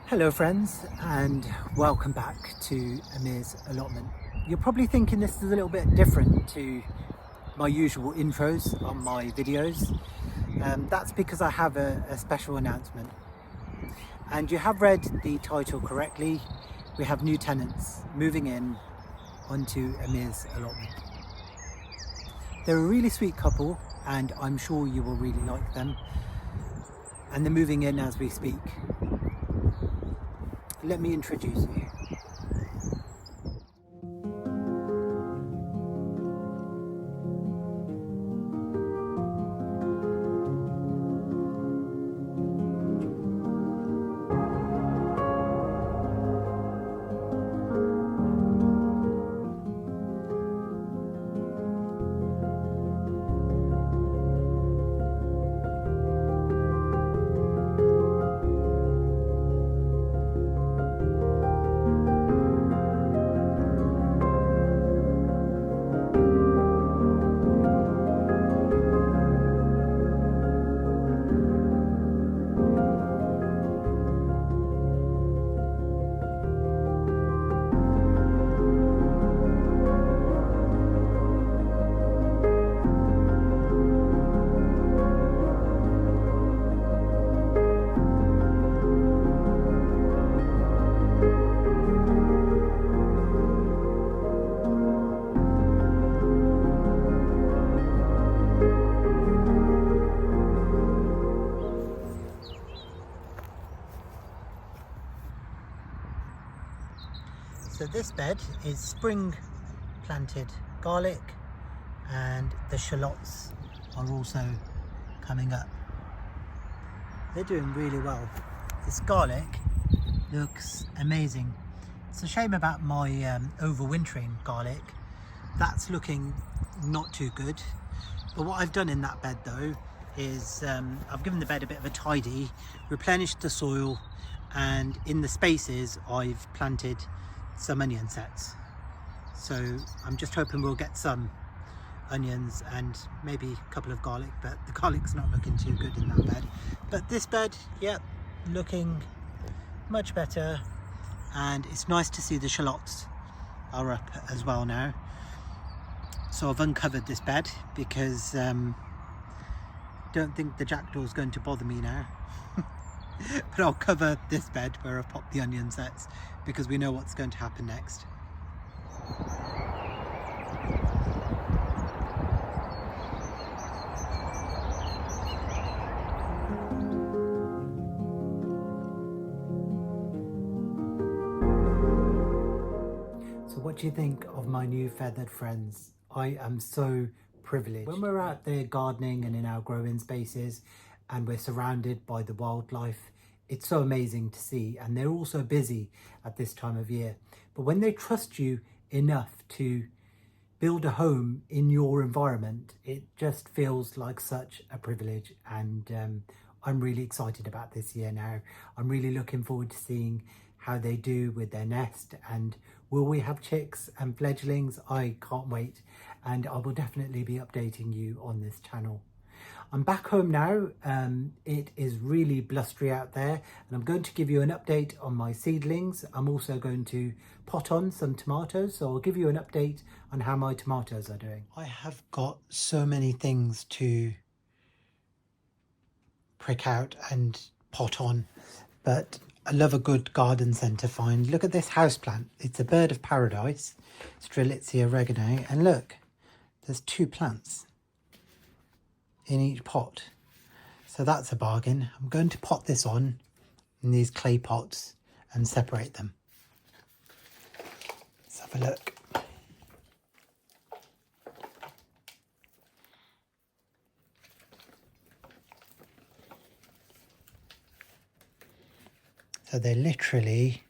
Hello friends, and welcome back to Amir's Allotment. You're probably thinking this is a little bit different to my usual intros on my videos. That's because I have a special announcement. And you have read the title correctly. We have new tenants moving in onto Amir's Allotment. They're a really sweet couple and I'm sure you will really like them. And they're moving in as we speak. Let me introduce you. So this bed is spring planted garlic, and the shallots are also coming up. They're doing really well. This garlic looks amazing. It's a shame about my overwintering garlic. That's looking not too good. But what I've done in that bed though is I've given the bed a bit of a tidy, replenished the soil, and in the spaces I've planted some onion sets. So I'm just hoping we'll get some onions and maybe a couple of garlic, but the garlic's not looking too good in that bed. But this bed, yeah, looking much better, and it's nice to see the shallots are up as well now. So I've uncovered this bed because don't think the jackdaw's going to bother me now. But I'll cover this bed where I've popped the onion sets because we know what's going to happen next. So what do you think of my new feathered friends? I am so privileged. When we're out there gardening and in our growing spaces and we're surrounded by the wildlife, it's so amazing to see, and they're also busy at this time of year. But when they trust you enough to build a home in your environment, it just feels like such a privilege, and I'm really excited about this year now. I'm really looking forward to seeing how they do with their nest, and will we have chicks and fledglings? I can't wait, and I will definitely be updating you on this channel. I'm back home now. It is really blustery out there, and I'm going to give you an update on my seedlings. I'm also going to pot on some tomatoes, so I'll give you an update on how my tomatoes are doing. I have got so many things to prick out and pot on, but I love a good garden centre find. Look at this houseplant. It's a bird of paradise, Strelitzia oregano, and look, there's 2 plants in each pot, so that's a bargain. I'm going to pot this on in these clay pots and separate them. Let's have a look. So they're literally,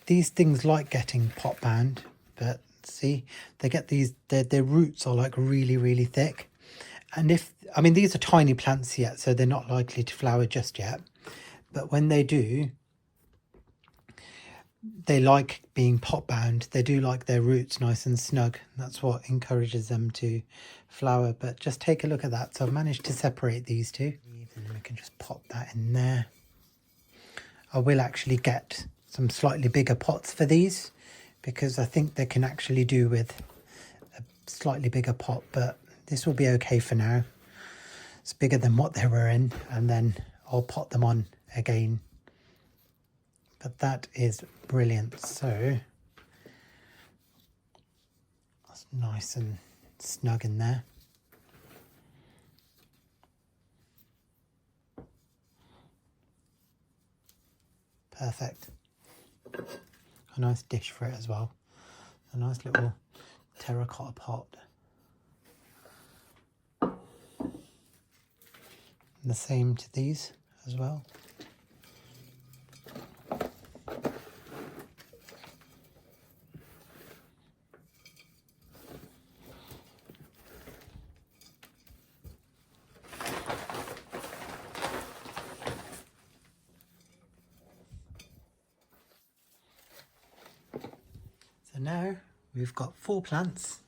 these things like getting pot bound, but see, they get these, their roots are like really thick. And if, I mean, these are tiny plants yet, so they're not likely to flower just yet. But when they do, they like being pot bound. They do like their roots nice and snug. That's what encourages them to flower. But just take a look at that. So I've managed to separate these two. And we can just pop that in there. I will actually get some slightly bigger pots for these because I think they can actually do with a slightly bigger pot, but this will be okay for now. It's bigger than what they were in, and then I'll pot them on again. But that is brilliant. So that's nice and snug in there. Perfect. A nice dish for it as well. A nice little terracotta pot. And the same to these as well. So now we've got 4 plants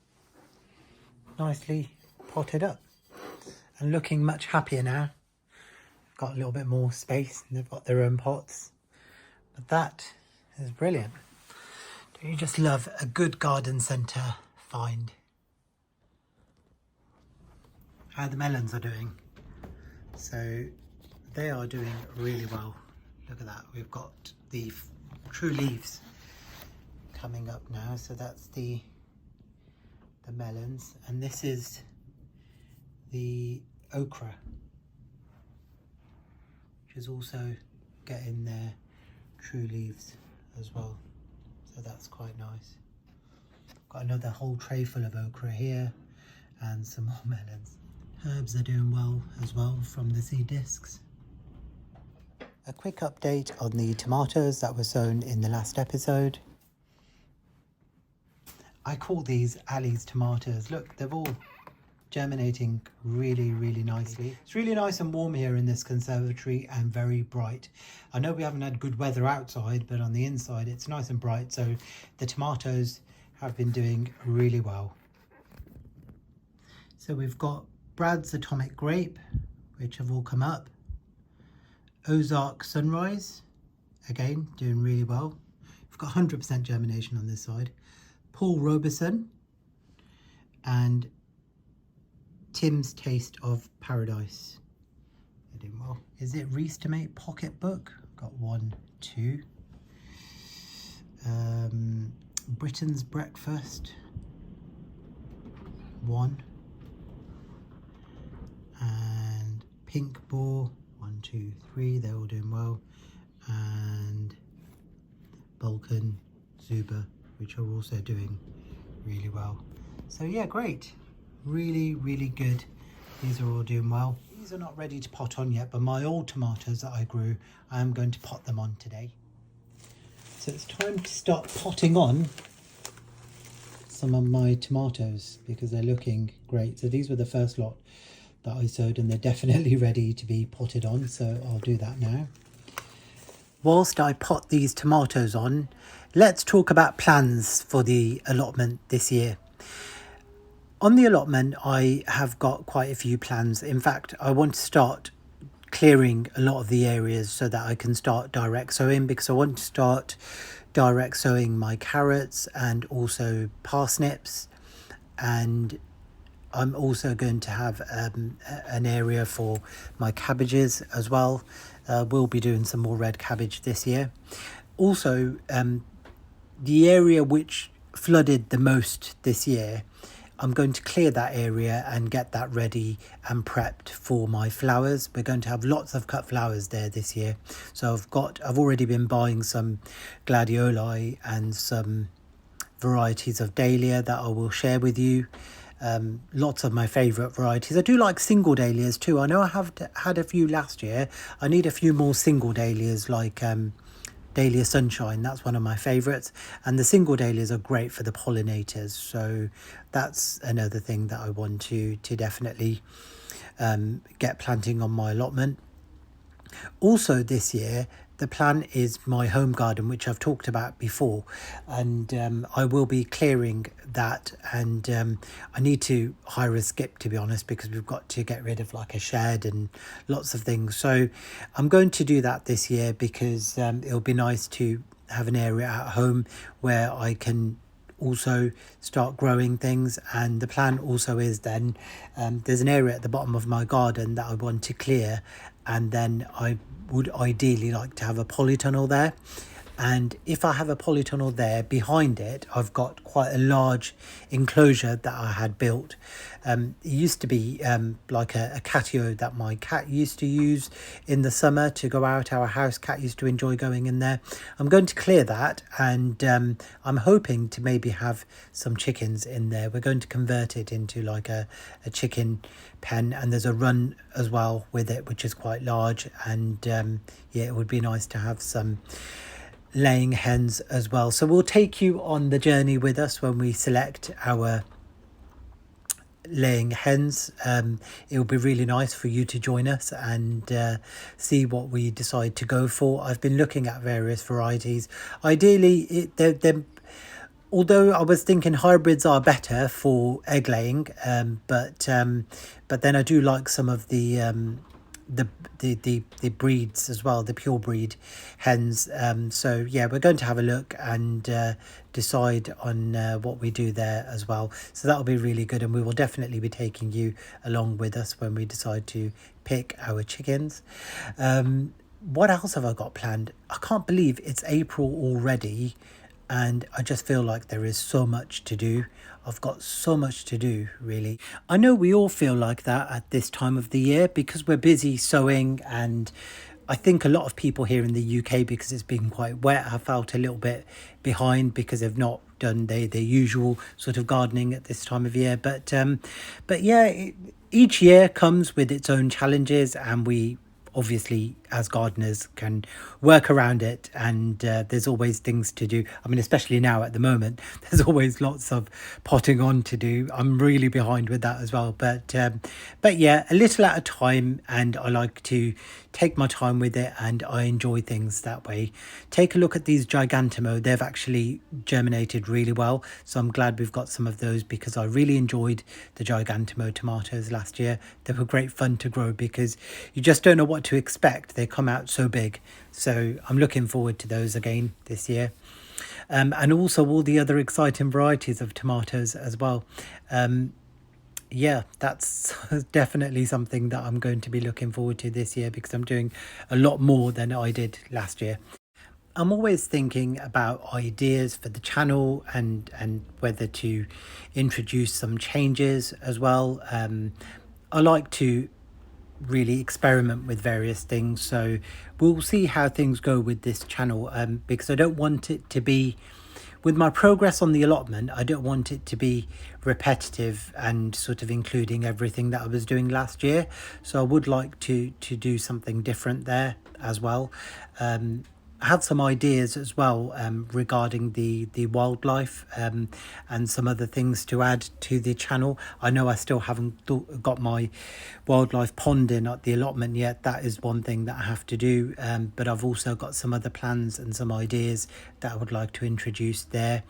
nicely potted up and looking much happier now. Got a little bit more space and they've got their own pots. But that is brilliant. Don't you just love a good garden centre find? How the melons are doing. So they are doing really well. Look at that. We've got the true leaves coming up now. So that's the melons, and this is the okra, which is also getting their true leaves as well. So that's quite nice. Got another whole tray full of okra here and some more melons. Herbs are doing well as well from the seed discs. A quick update on the tomatoes that were sown in the last episode. I call these Ali's tomatoes. Look, they're all germinating really, really nicely. It's really nice and warm here in this conservatory and very bright. I know we haven't had good weather outside, but on the inside it's nice and bright. So the tomatoes have been doing really well. So we've got Brad's Atomic Grape, which have all come up. Ozark Sunrise, again, doing really well. We've got 100% germination on this side. Paul Robeson and Tim's Taste of Paradise. They're doing well. Is it Reese Tomate Pocketbook? Got 1, 2. Britain's Breakfast. 1. And Pink Boar. 1, 2, 3. They're all doing well. And Balkan Zuba, which are also doing really well. So yeah, great. Really, really good. These are all doing well. These are not ready to pot on yet, but my old tomatoes that I grew, I am going to pot them on today. So it's time to start potting on some of my tomatoes because they're looking great. So these were the first lot that I sowed and they're definitely ready to be potted on. So I'll do that now. Whilst I pot these tomatoes on, let's talk about plans for the allotment this year. On the allotment, I have got quite a few plans. In fact, I want to start clearing a lot of the areas so that I can start direct sowing, because I want to start direct sowing my carrots and also parsnips, and I'm also going to have an area for my cabbages as well. We'll be doing some more red cabbage this year. Also, the area which flooded the most this year, I'm going to clear that area and get that ready and prepped for my flowers. We're going to have lots of cut flowers there this year. So I've already been buying some gladioli and some varieties of dahlia that I will share with you. Lots of my favourite varieties. I do like single dahlias too. I know I have had a few last year. I need a few more single dahlias, like Dahlia Sunshine. That's one of my favourites, and the single dahlias are great for the pollinators, so that's another thing that I want to definitely get planting on my allotment. Also this year the plan is my home garden, which I've talked about before, and I will be clearing that, and I need to hire a skip, to be honest, because we've got to get rid of like a shed and lots of things. So I'm going to do that this year because it'll be nice to have an area at home where I can also start growing things. And the plan also is then there's an area at the bottom of my garden that I want to clear, and then I would ideally like to have a polytunnel there. And if I have a polytunnel there, behind it I've got quite a large enclosure that I had built. It used to be like a catio that my cat used to use in the summer to go out. Our house cat used to enjoy going in there. I'm going to clear that, and I'm hoping to maybe have some chickens in there. We're going to convert it into like a chicken pen, and there's a run as well with it, which is quite large. And yeah, it would be nice to have some laying hens as well. So we'll take you on the journey with us when we select our laying hens. It will be really nice for you to join us and see what we decide to go for. I've been looking at various varieties. Ideally, although I was thinking hybrids are better for egg laying, but then I do like some of the breeds as well, the pure breed hens. So yeah, we're going to have a look and decide on what we do there as well. So that'll be really good, and we will definitely be taking you along with us when we decide to pick our chickens. What else have I got planned? I can't believe it's April already, and I just feel like there is so much to do. I've got so much to do, really. I know we all feel like that at this time of the year because we're busy sowing, and I think a lot of people here in the UK, because it's been quite wet, have felt a little bit behind because they've not done their usual sort of gardening at this time of year. But yeah, each year comes with its own challenges, and we obviously as gardeners can work around it, and there's always things to do. I mean, especially now at the moment, there's always lots of potting on to do. I'm really behind with that as well, but yeah, a little at a time, and I like to take my time with it, and I enjoy things that way. Take a look at these Gigantamo. They've actually germinated really well, so I'm glad we've got some of those, because I really enjoyed the Gigantamo tomatoes last year. They were great fun to grow because you just don't know what to expect. They come out so big, so I'm looking forward to those again this year. And also all the other exciting varieties of tomatoes as well. Yeah, that's definitely something that I'm going to be looking forward to this year, because I'm doing a lot more than I did last year. I'm always thinking about ideas for the channel and whether to introduce some changes as well. I like to really experiment with various things, so we'll see how things go with this channel, because I don't want it to be, with my progress on the allotment, I don't want it to be repetitive and sort of including everything that I was doing last year. So I would like to do something different there as well. I have some ideas as well regarding the wildlife and some other things to add to the channel. I know I still haven't got my wildlife pond in at the allotment yet. That is one thing that I have to do, but I've also got some other plans and some ideas that I would like to introduce there.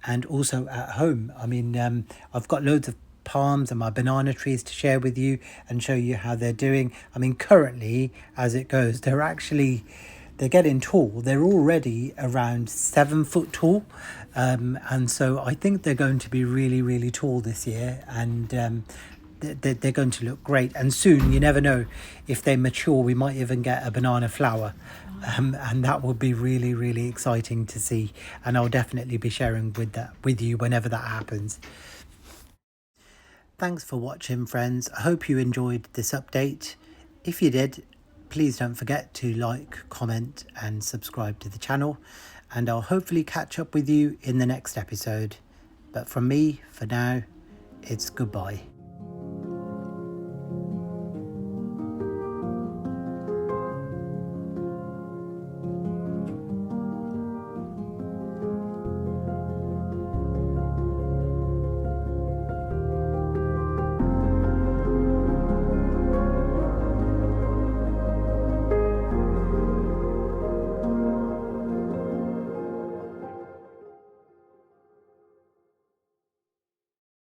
And also at home, I mean, I've got loads of palms and my banana trees to share with you and show you how they're doing. I mean, currently, as it goes, they're getting tall. They're already around 7 foot tall, and so I think they're going to be really, really tall this year, and they're going to look great. And soon, you never know, if they mature, we might even get a banana flower, and that will be really, really exciting to see. And I'll definitely be sharing with you whenever that happens. Thanks for watching, friends. I hope you enjoyed this update. If you did, please don't forget to like, comment and subscribe to the channel, and I'll hopefully catch up with you in the next episode. But from me, for now, it's goodbye.